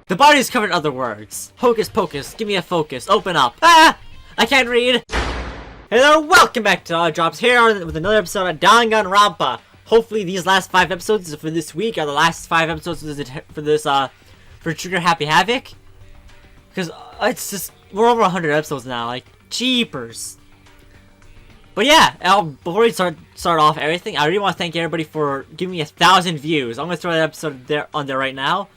The body is covered in other words. Hocus pocus, give me a focus, open up. Ah! I can't read! Hello, welcome back to Odd Drops here with another episode of Danganronpa. Hopefully these last 5 episodes for this week are the last 5 episodes for Trigger Happy Havoc. Because it's just, we're over 100 episodes now, like, jeepers. But yeah, before we start off everything, I really want to thank everybody for giving me 1,000 views. I'm going to throw that episode on there right now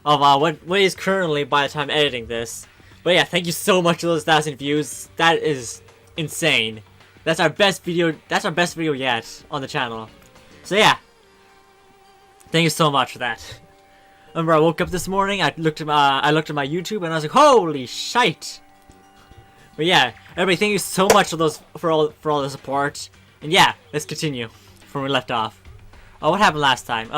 of what is currently by the time editing this. But yeah, thank you so much for those 1,000 views. That is insane. That's our best video yet on the channel. So yeah, thank you so much for that. Remember, I woke up this morning, I looked at my YouTube, and I was like, holy shite! But yeah, everybody, thank you so much for all the support. And yeah, let's continue from where we left off. Oh, what happened last time?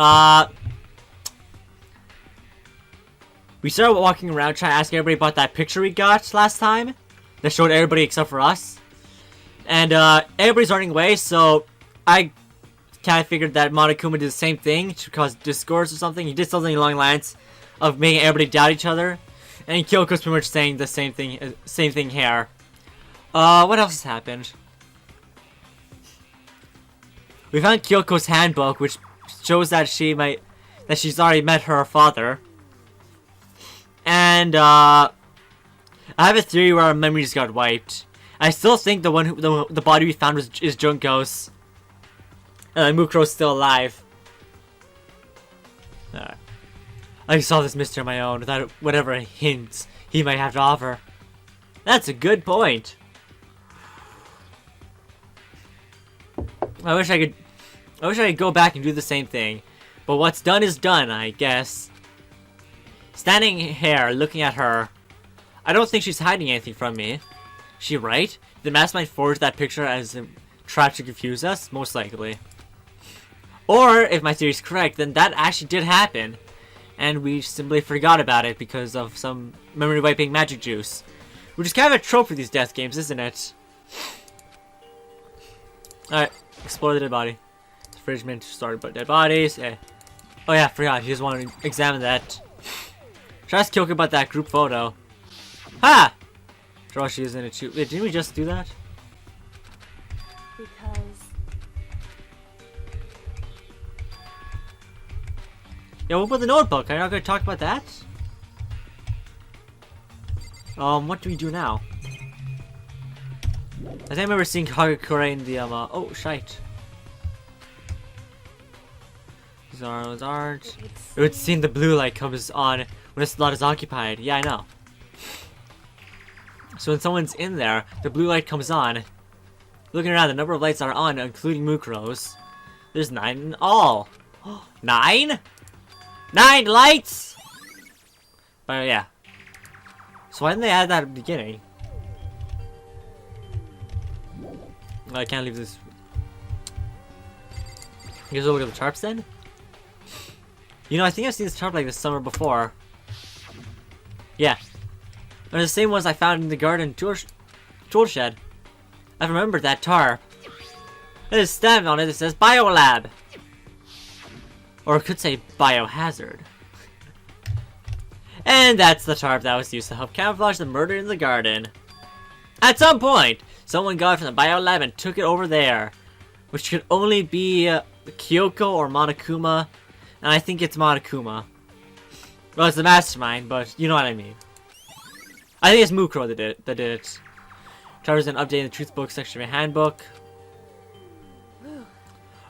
We started walking around trying to ask everybody about that picture we got last time. That showed everybody except for us. And everybody's running away, so I kind of figured that Monokuma did the same thing to cause discourse or something. He did something along the lines of making everybody doubt each other. And Kyoko's pretty much saying the same thing here. What else has happened? We found Kyoko's handbook, which shows that she's already met her father. And I have a theory where our memories got wiped. I still think the body we found is Junko's. And Mukuro's still alive. I saw this mystery on my own without whatever hints he might have to offer. That's a good point. I wish I could go back and do the same thing. But what's done is done, I guess. Standing here, looking at her, I don't think she's hiding anything from me. Is she right? Did the mastermind forge that picture as a trap to confuse us? Most likely. Or, if my theory is correct, then that actually did happen. And we simply forgot about it because of some memory-wiping magic juice. Which is kind of a trope for these death games, isn't it? Alright, explore the dead body. The fridge meant to start dead bodies. Oh yeah, I forgot. You just want to examine that. Try to ask Kyoko about that group photo. Ha! Draw she is in it too. Wait, didn't we just do that? Because... Yeah, what about the notebook? Are you not going to talk about that? What do we do now? I think I remember seeing Kagakure in the, oh, shite. These aren't. It would seem the blue light comes on when a slot is occupied. Yeah, I know. So when someone's in there, the blue light comes on. Looking around, the number of lights are on, including Mukuro's. There's 9 in all. 9? 9 lights! But yeah. So why didn't they add that at the beginning? I can't leave this. You guys look at the tarps then? You know, I think I've seen this tarp like this summer before. Yeah. They're the same ones I found in the garden tool shed. I remembered that tarp. There's a stamp on it that says Biolab. Or it could say Biohazard. And that's the tarp that was used to help camouflage the murder in the garden. At some point, someone got it from the Biolab and took it over there. Which could only be Kyoko or Monokuma. And I think it's Monokuma. Well, it's the mastermind, but you know what I mean. I think it's Mukuro that did it. Charter's an update in the truth book section of my handbook.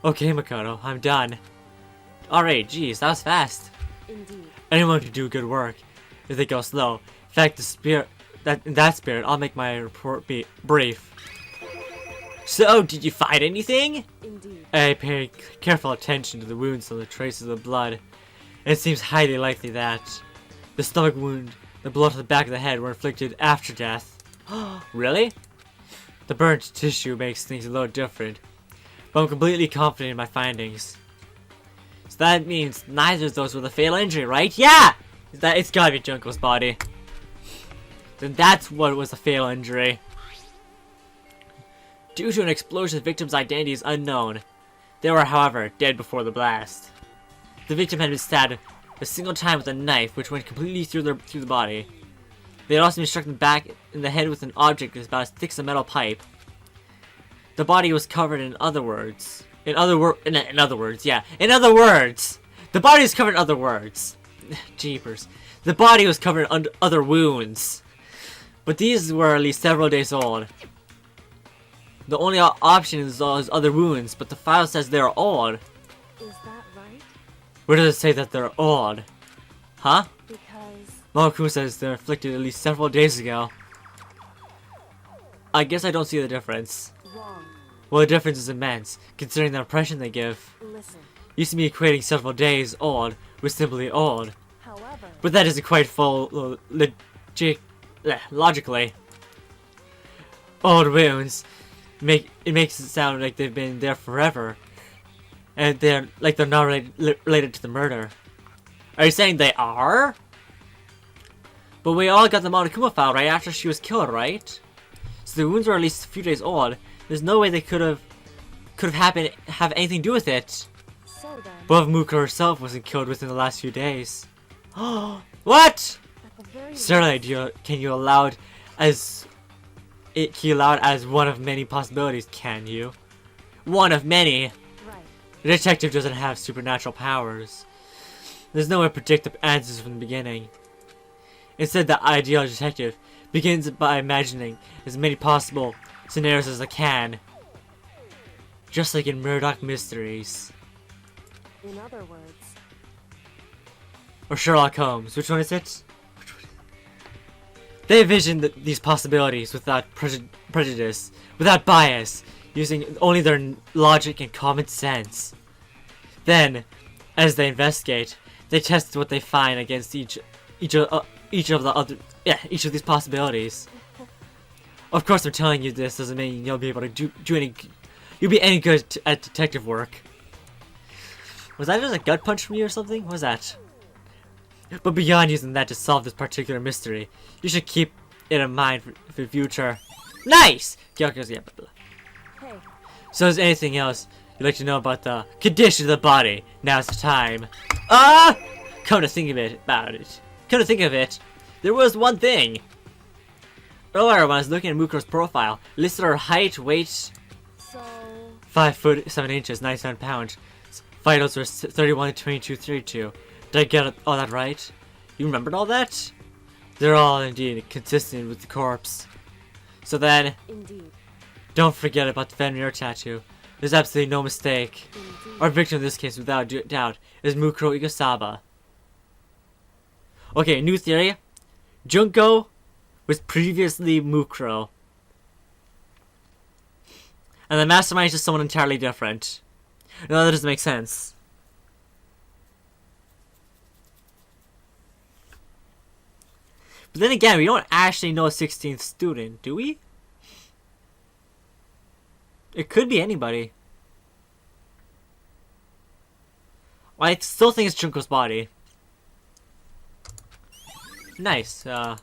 Okay, Makoto, I'm done. Alright, geez, that was fast. Indeed. Anyone can do good work if they go slow. In fact, in that spirit, I'll make my report be brief. So, did you find anything? Indeed. I paid careful attention to the wounds on the traces of blood. It seems highly likely that the stomach wound, the blow to the back of the head were inflicted after death. Really? The burnt tissue makes things a little different, but I'm completely confident in my findings. So that means neither of those were the fatal injury, right? Yeah! It's gotta be Junko's body. Then that's what was the fatal injury. Due to an explosion, the victim's identity is unknown. They were, however, dead before the blast. The victim had been stabbed a single time with a knife, which went completely through the body. They had also been struck in the back in the head with an object that was about as thick as a metal pipe. The body was covered in other words. In other words, the body was covered in other words. Jeepers. The body was covered in other wounds. But these were at least several days old. The only option is those other wounds, but the file says they're old. Is that right? Where does it say that they're old? Huh? Because... Makoto says they're inflicted at least several days ago. I guess I don't see the difference. Wrong. Well, the difference is immense, considering the impression they give. Listen. Used to be equating several days old with simply old. However... But that isn't quite full logically. Old wounds makes it sound like they've been there forever. And they're not related to the murder. Are you saying they are? But we all got the Monokuma file right after she was killed, right? So the wounds were at least a few days old. There's no way they could have have anything to do with it. So then, But if Muko herself wasn't killed within the last few days. What? at the very Certainly, can you allow it as one of many possibilities? Can you? One of many. right. The detective doesn't have supernatural powers. There's no way to predict the answers from the beginning. Instead, the ideal detective begins by imagining as many possible scenarios as I can. Just like in Murdoch Mysteries. In other words, Or Sherlock Holmes. Which one is it? They envision these possibilities without prejudice, without bias, using only their logic and common sense. Then, as they investigate, they test what they find against each of these possibilities. Of course, I'm telling you this doesn't mean you'll be able to you'll be any good at detective work. Was that just a gut punch from you or something? What was that? But beyond using that to solve this particular mystery, you should keep it in mind for the future. Nice! hey, So is there anything else you'd like to know about the condition of the body? Now's the time. Come to think of it, there was one thing. Earlier when I was looking at Muko's profile, it listed her height, weight, so... 5 foot 7 inches, 97 pounds. Vitals were 31, 22, 32. Did I get all that right? You remembered all that? They're all indeed consistent with the corpse. So then, Indeed. don't forget about the Van Muir tattoo. There's absolutely no mistake. Indeed. Our victim in this case, without doubt, is Mukuro Igasaba. Okay, new theory. Junko was previously Mukuro. And the mastermind is just someone entirely different. No, that doesn't make sense. But then again, we don't actually know a 16th student, do we? It could be anybody. Well, I still think it's Junko's body. Nice, And?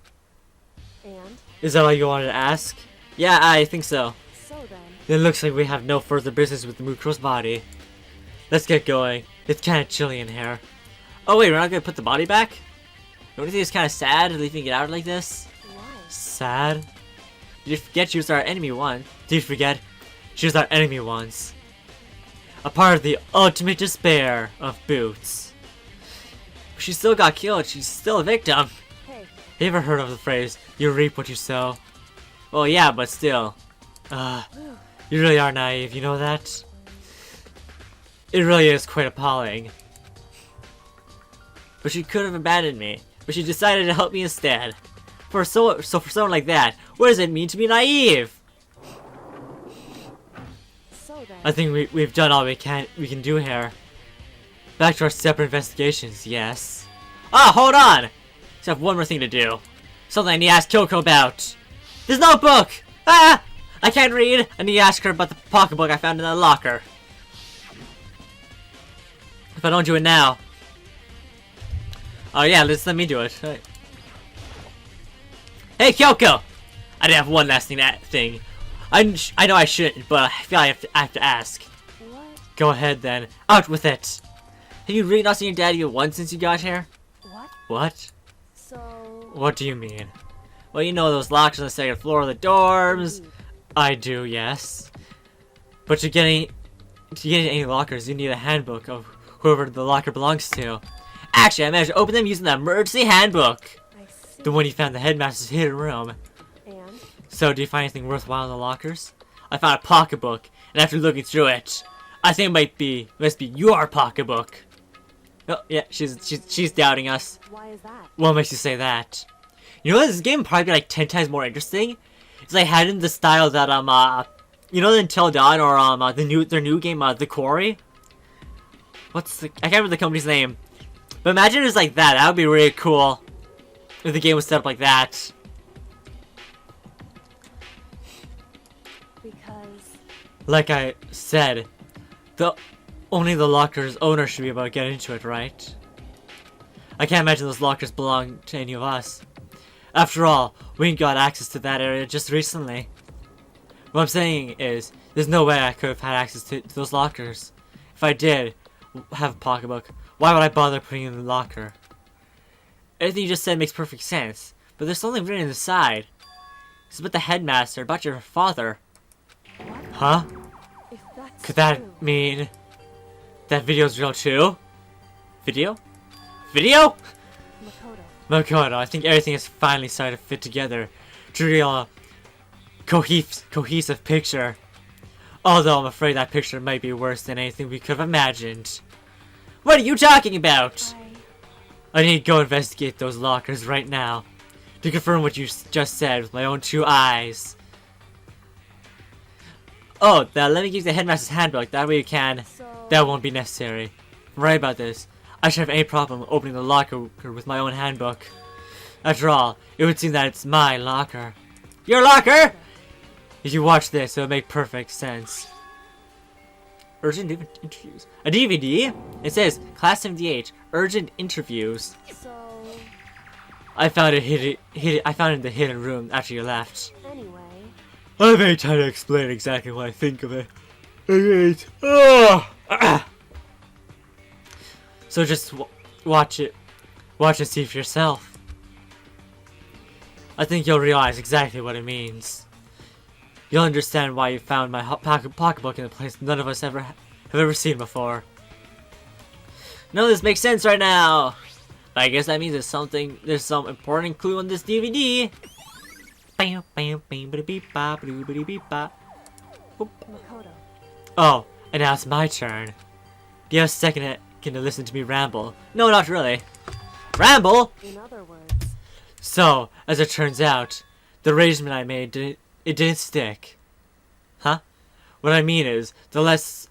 Is that all you wanted to ask? Yeah, I think so. So then... It looks like we have no further business with Mukuro's body. Let's get going. It's kinda chilly in here. Oh wait, we're not gonna put the body back? Don't you think it's kinda sad leaving it out like this? Why? Sad? Did you forget she was our enemy once? Did you forget? She was our enemy once. A part of the ultimate despair of Boots. But she still got killed, she's still a victim. Hey, You ever heard of the phrase, you reap what you sow? Well, yeah, but still. You really are naive, you know that? It really is quite appalling. But she could have abandoned me, but she decided to help me instead. For someone like that, what does it mean to be naive? so then... I think we've done all we can do here. Back to our separate investigations, yes. Ah, hold on! I just have one more thing to do. Something I need to ask Kyoko about. This notebook! Ah! I can't read! I need to ask her about the pocketbook I found in the locker. If I don't do it now. Oh yeah, let me do it. Right. Hey Kyoko! I did have one last thing. I know I shouldn't, but I feel I have to ask. What? Go ahead then. Out with it! Have you really not seen your dad even once since you got here? What? What? So... What do you mean? Well, you know those lockers on the second floor of the dorms. I do, yes. But to get any lockers, you need a handbook of whoever the locker belongs to. Actually, I managed to open them using the emergency handbook. I see. The one you found in the headmaster's hidden room. And? So, do you find anything worthwhile in the lockers? I found a pocketbook, and after looking through it, I think it must be your pocketbook. Oh, yeah, she's doubting us. Why is that? What makes you say that? You know what, this game would probably be like 10 times more interesting? It's like had in the style that, you know, Until Dawn or, their new game, The Quarry? I can't remember the company's name. But imagine it was like that. That would be really cool. If the game was set up like that. Because... Like I said, only the locker's owner should be able to get into it, right? I can't imagine those lockers belong to any of us. After all, we got access to that area just recently. What I'm saying is, there's no way I could have had access to those lockers. If I did have a pocketbook, why would I bother putting it in the locker? Everything you just said makes perfect sense, but there's something written inside. It's about the headmaster, about your father. What? Huh? If that's Could that true, mean that video's real too? Video? Video? Makoto. Makoto, I think everything is finally starting to fit together to real cohesive picture. Although I'm afraid that picture might be worse than anything we could have imagined. What are you talking about? I need to go investigate those lockers right now to confirm what you just said with my own 2 eyes. Oh, now let me give you the headmaster's handbook. That way you can. That won't be necessary. I'm right about this. I shouldn't have any problem opening the locker with my own handbook. After all, it would seem that it's my locker. Your locker? If you watch this, it'll make perfect sense. Urgent interviews. A DVD? It says Class 78 Urgent Interviews. So... I found it I found it in the hidden room after you left. Anyway... I have any time to explain exactly what I think of it. So just watch it. Watch and see for yourself. I think you'll realize exactly what it means. You'll understand why you found my pocketbook in a place none of us have ever seen before. None of this makes sense right now. But I guess that means there's some important clue on this DVD. Makoto. Oh, and now it's my turn. Do you have a second to listen to me ramble? No, not really. Ramble? In other words... So, as it turns out, the arrangement I made didn't stick. Huh? What I mean is, I'm less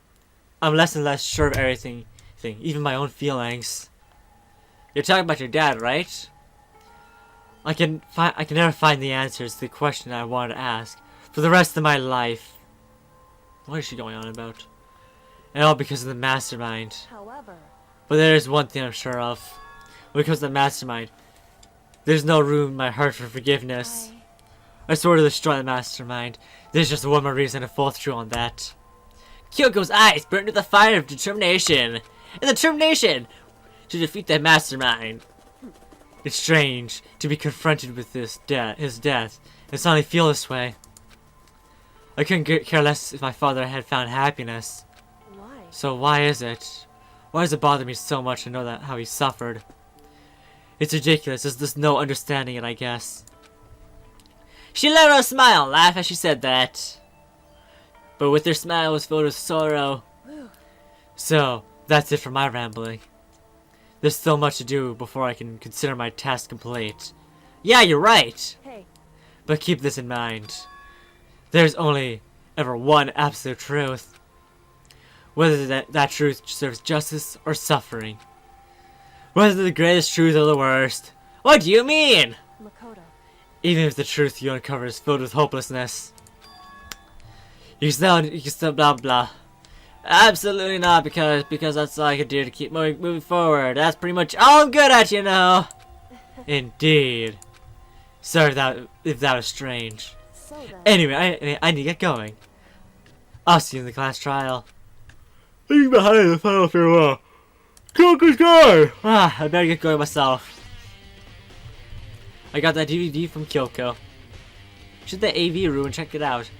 and less sure of everything, even my own feelings. You're talking about your dad, right? I can never find the answers to the question I wanted to ask for the rest of my life. What is she going on about? And all because of the mastermind. However... But there is one thing I'm sure of. When it comes to the mastermind, there's no room in my heart for forgiveness. I swore to destroy the mastermind. There's just one more reason to fall through on that. Kyoko's eyes burned with the fire of determination. And the determination to defeat the mastermind. It's strange to be confronted with his death and suddenly feel this way. I couldn't care less if my father had found happiness. Why? So why is it? Why does it bother me so much to know that how he suffered? It's ridiculous. There's just no understanding it, I guess. She let out a smile and laugh as she said that. But with her smile was filled with sorrow. So, that's it for my rambling. There's still much to do before I can consider my task complete. Yeah, you're right! Hey. But keep this in mind. There's only ever one absolute truth. Whether that truth serves justice or suffering. Whether the greatest truth or the worst. What do you mean? Makoto. Even if the truth you uncover is filled with hopelessness. You can still blah blah. Absolutely not, because that's all I can do to keep moving forward. That's pretty much all I'm good at, you know. Indeed. Sorry if that was strange. So then... Anyway, I need to get going. I'll see you in the class trial. Leave behind the final farewell. Kyoko's gone! I better get going myself. I got that DVD from Kyoko. Should the AV room and check it out.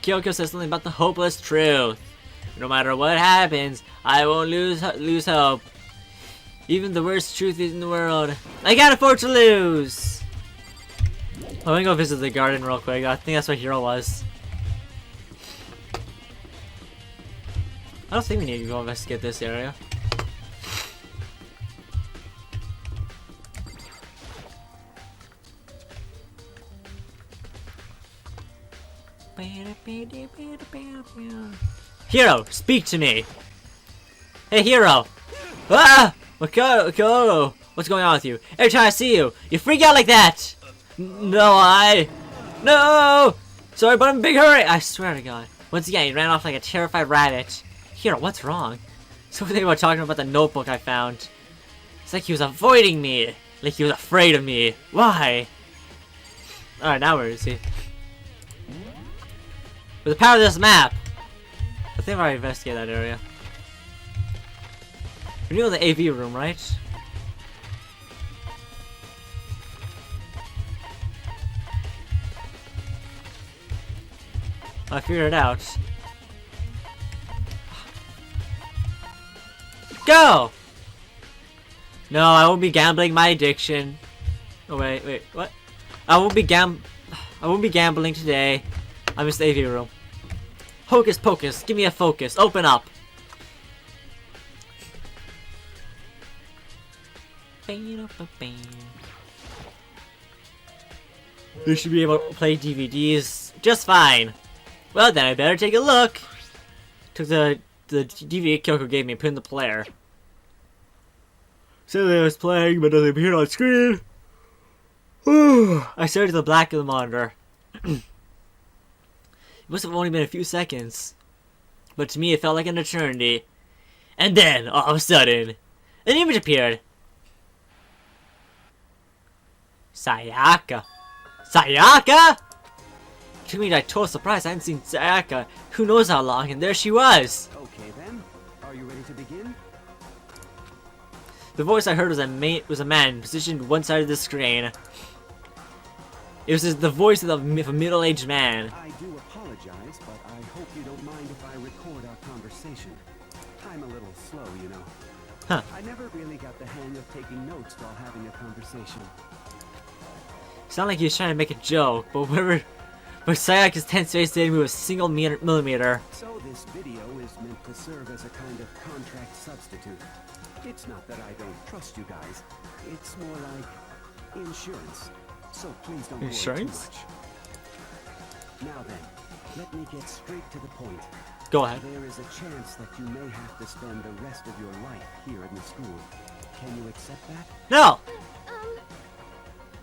Kyoko says something about the hopeless truth. No matter what happens, I won't lose hope. Even the worst truth in the world, I can't afford to lose. I'm gonna go visit the garden real quick. I think that's where Hero was. I don't think we need to go investigate this area. Hero, speak to me. Hey, Hero. Ah! Makoto, what's going on with you? Every time I see you, you freak out like that. No! Sorry, but I'm in a big hurry. I swear to God. Once again, he ran off like a terrified rabbit. Hero, what's wrong? Something about talking about the notebook I found. It's like he was avoiding me. Like he was afraid of me. Why? Alright, now where is he? With the power of this map! I think I've already investigated that area. We're doing the AV room, right? I figured it out. Go! No, I won't be gambling my addiction. Oh wait, what? I won't be gambling today. I missed the AV room. Hocus pocus, give me a focus. Open up. We should be able to play DVDs just fine. Well then, I better take a look. Took the DVD Kyoko gave me and put in the player. So it was playing, but nothing appeared on screen. I stared at the black of the monitor. It must have only been a few seconds, but to me it felt like an eternity. And then, all of a sudden, an image appeared. Sayaka! Sayaka! It took me to total surprise. I hadn't seen Sayaka who knows how long, and there she was! Okay then, are you ready to begin? The voice I heard was a man positioned one side of the screen. It was the voice of a middle-aged man. I do apologize, but I hope you don't mind if I record our conversation. I'm a little slow, you know. Huh. I never really got the hang of taking notes while having a conversation. It's not like he was trying to make a joke, but Sayaka's tense face didn't move a single millimeter. So this video is meant to serve as a kind of contract substitute. It's not that I don't trust you guys. It's more like insurance. So please don't worry too Insurance? much. Now then, let me get straight to the point. Go ahead. There is a chance that you may have to spend the rest of your life here in the school. Can you accept that? No!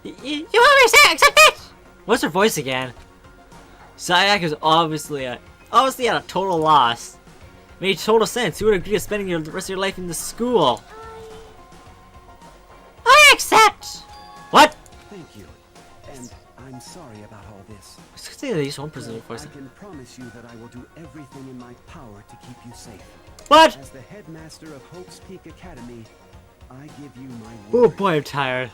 You want me to say accept it? What's her voice again? Sayaka's obviously at a total loss. Made total sense. Who would agree to spending the rest of your life in the school? I accept! What? Thank you. And I'm sorry about all this. I was saying that one person But voice. I can promise you that I will do everything in my power to keep you safe. What? As the headmaster of Hope's Peak Academy, I give you my Oh word. boy, I'm tired.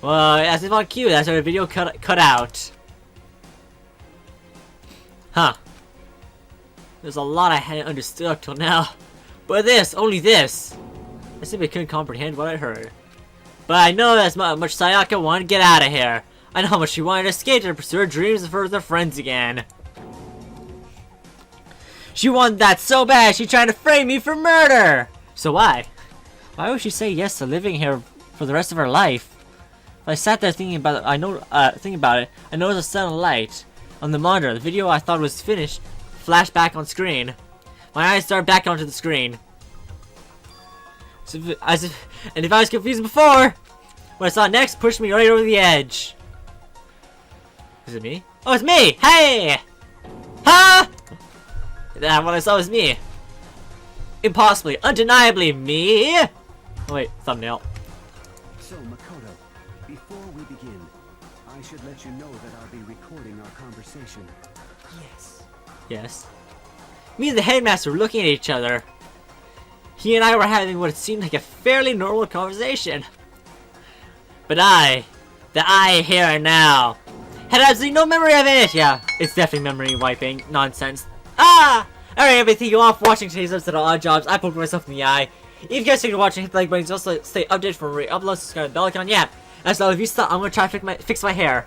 Well, as if on cue, that's our video cut out. Huh. There's a lot I hadn't understood up till now. But this, only this. I simply couldn't comprehend what I heard. But I know as much Sayaka wanted to get out of here. I know how much she wanted to escape and pursue her dreams and further friends again. She wanted that so bad, she tried to frame me for murder! So why? Why would she say yes to living here for the rest of her life? If I sat there thinking about it, I noticed a sudden light on the monitor. The video I thought was finished flashed back on screen. My eyes started back onto the screen. And if I was confused before, what I saw next pushed me right over the edge. Is it me? Oh, it's me! Hey! Huh? That what I saw was me. Impossibly, undeniably me! Oh wait, thumbnail. So, Makoto, before we begin, I should let you know that I'll be recording our conversation. Yes. Yes. Me and the headmaster were looking at each other. He and I were having what seemed like a fairly normal conversation. But the I here and now, had absolutely no memory of it! Yeah, it's definitely memory wiping. Nonsense. Ah! Alright, everybody, thank you all for watching today's episode of Odd Jobs. I poked myself in the eye. If you guys are watching, hit the like button. Also, stay updated for re-uploads, subscribe to the bell icon. Yeah, that's all. Vista. I'm gonna try to fix my hair.